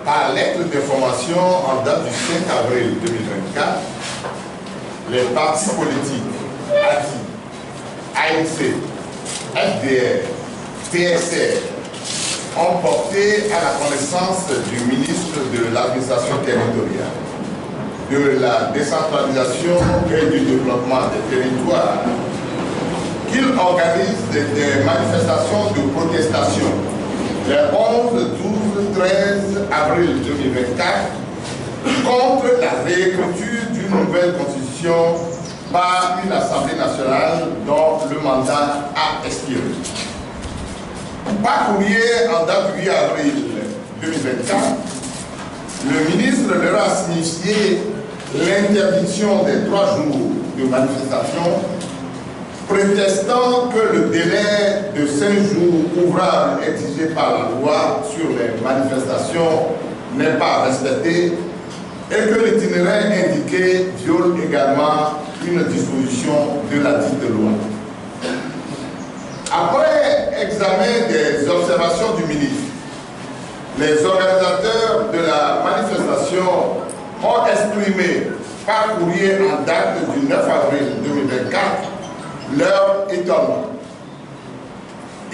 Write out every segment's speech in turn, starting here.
Par lettre d'information en date du 5 avril 2024, les partis politiques ADI, ANC, FDR, TSR ont porté à la connaissance du ministre de l'administration territoriale, de la décentralisation et du développement des territoires qu'il organise des manifestations de protestation les 11, 12, 13 avril 2024 contre la réécriture d'une nouvelle constitution par une Assemblée nationale dont le mandat a expiré. Par courrier en date du 8 avril 2024, le ministre leur a signifié l'interdiction des 3 jours de manifestation, prétextant que le délai de 5 jours ouvrables exigé par la loi sur les manifestations n'est pas respecté et que l'itinéraire indiqué viole également une disposition de la dite loi. Après examen des observations du ministre, les organisateurs de la manifestation ont exprimé par courrier en date du 9 avril 2024 leur étonnement.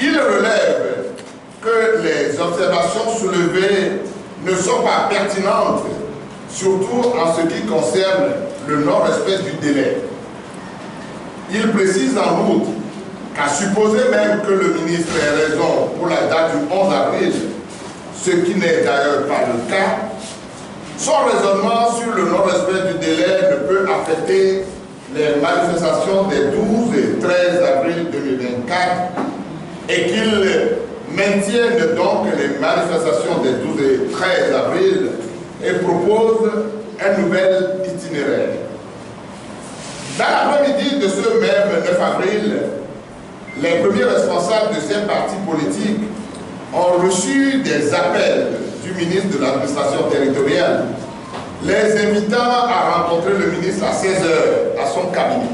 Ils relèvent que les observations soulevées ne sont pas pertinentes, surtout en ce qui concerne le non-respect du délai. Ils précisent en outre qu'à supposer même que le ministre ait raison pour la date du 11 avril, ce qui n'est d'ailleurs pas le cas, son raisonnement sur le non-respect du délai ne peut affecter les manifestations des 12 et 13 avril 2024 et qu'ils maintiennent donc les manifestations des 12 et 13 avril et proposent un nouvel itinéraire. Dans l'après-midi de ce même 9 avril, les premiers responsables de ces partis politiques ont reçu des appels du ministre de l'administration territoriale, les invitant à rencontrer le ministre à 16 h à son cabinet.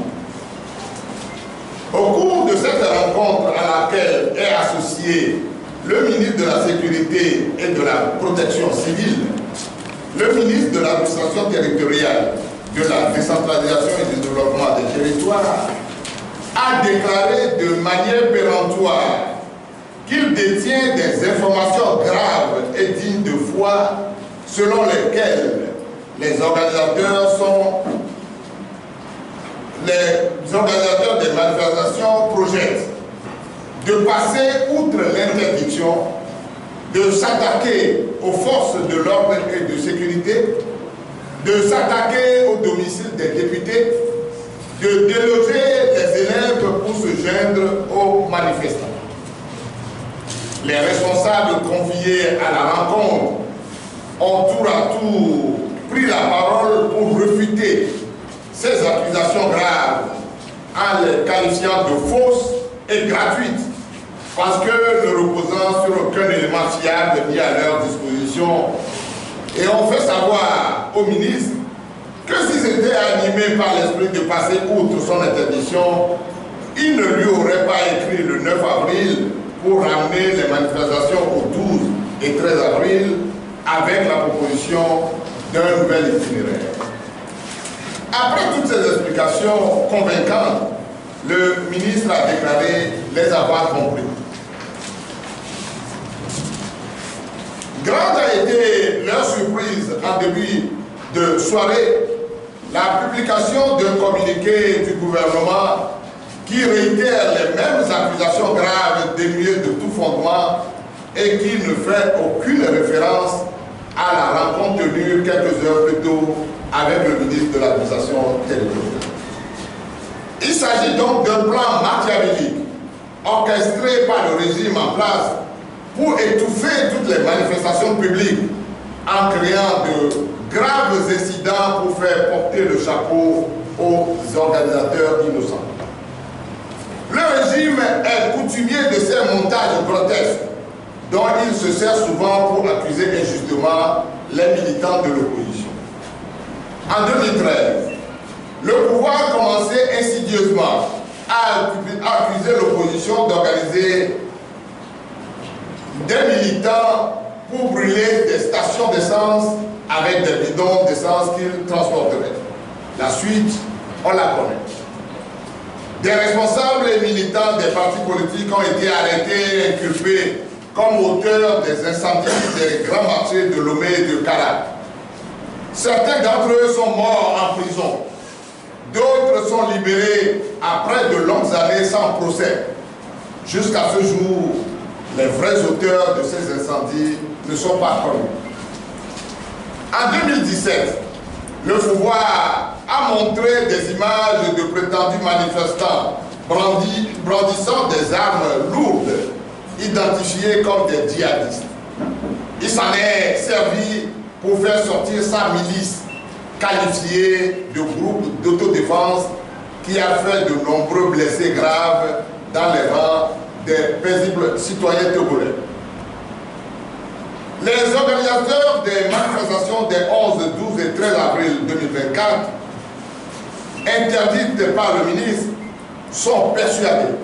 Au cours de cette rencontre à laquelle est associé le ministre de la Sécurité et de la Protection civile, le ministre de l'administration territoriale, de la décentralisation et du développement des territoires, a déclaré de manière péremptoire qu'il détient des informations graves et dignes de foi selon lesquelles les organisateurs des manifestations projettent de passer outre l'interdiction, de s'attaquer aux forces de l'ordre et de sécurité, de s'attaquer au domicile des députés, de déloger les élèves pour se joindre aux manifestants. Les responsables conviés à la rencontre ont tour à tour pris la parole pour refuter ces accusations graves en les qualifiant de fausses et gratuites parce que ne reposant sur aucun élément fiable mis à leur disposition, et ont fait savoir au ministre que s'ils étaient animés par l'esprit de passer outre son interdiction, il ne lui aurait pas écrit le 9 avril pour ramener les manifestations au 12 et 13 avril avec la proposition d'un nouvel itinéraire. Après toutes ces explications convaincantes, le ministre a déclaré les avoir compris. Grande a été leur surprise en début de soirée, la publication d'un communiqué du gouvernement qui réitère les mêmes accusations graves dénuées de tout fondement et qui ne fait aucune référence à la rencontre tenue quelques heures plus tôt avec le ministre de l'administration territoriale. Il s'agit donc d'un plan machiavélique orchestré par le régime en place pour étouffer toutes les manifestations publiques en créant de graves incidents pour faire porter le chapeau aux organisateurs innocents. Le régime est coutumier de ces montages grotesques dont il se sert souvent pour accuser injustement les militants de l'opposition. En 2013, le pouvoir commençait insidieusement à accuser l'opposition d'organiser des militants pour brûler des stations d'essence avec des bidons d'essence qu'ils transporteraient. La suite, on la connaît. Des responsables et militants des partis politiques ont été arrêtés et inculpés comme auteurs des incendies des grands marchés de Lomé et de Kara. Certains d'entre eux sont morts en prison. D'autres sont libérés après de longues années sans procès. Jusqu'à ce jour, les vrais auteurs de ces incendies ne sont pas connus. En 2017, le pouvoir a montré des images de prétendus manifestants brandissant des armes lourdes, identifiées comme des djihadistes. Il s'en est servi pour faire sortir sa milice qualifiée de groupe d'autodéfense qui a fait de nombreux blessés graves dans les rangs des paisibles citoyens togolais. Les organisateurs des manifestations des 11, 12 et 13 avril 2024, interdites par le ministre, sont persuadés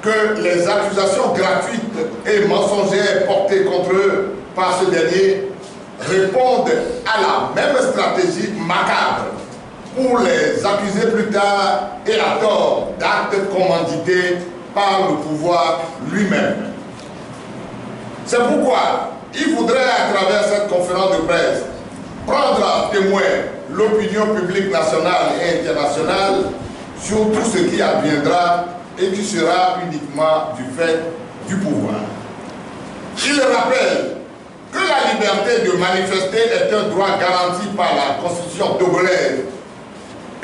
que les accusations gratuites et mensongères portées contre eux par ce dernier répondent à la même stratégie macabre pour les accuser plus tard et à tort d'actes commandités par le pouvoir lui-même. C'est pourquoi il faudrait, à travers cette conférence de presse, prendre à témoin l'opinion publique nationale et internationale sur tout ce qui adviendra et qui sera uniquement du fait du pouvoir. Il rappelle que la liberté de manifester est un droit garanti par la Constitution togolaise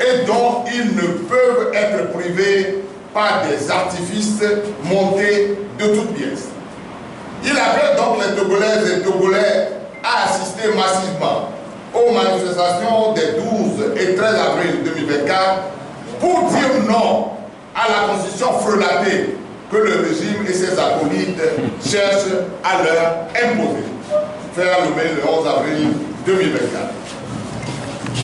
et dont ils ne peuvent être privés par des artifices montés de toutes pièces. Il appelle donc les Togolaises et Togolais à assister massivement aux manifestations des 12 et 13 avril 2024 pour dire non à la constitution frelatée que le régime et ses acolytes cherchent à leur imposer. Faire le 11 avril 2024.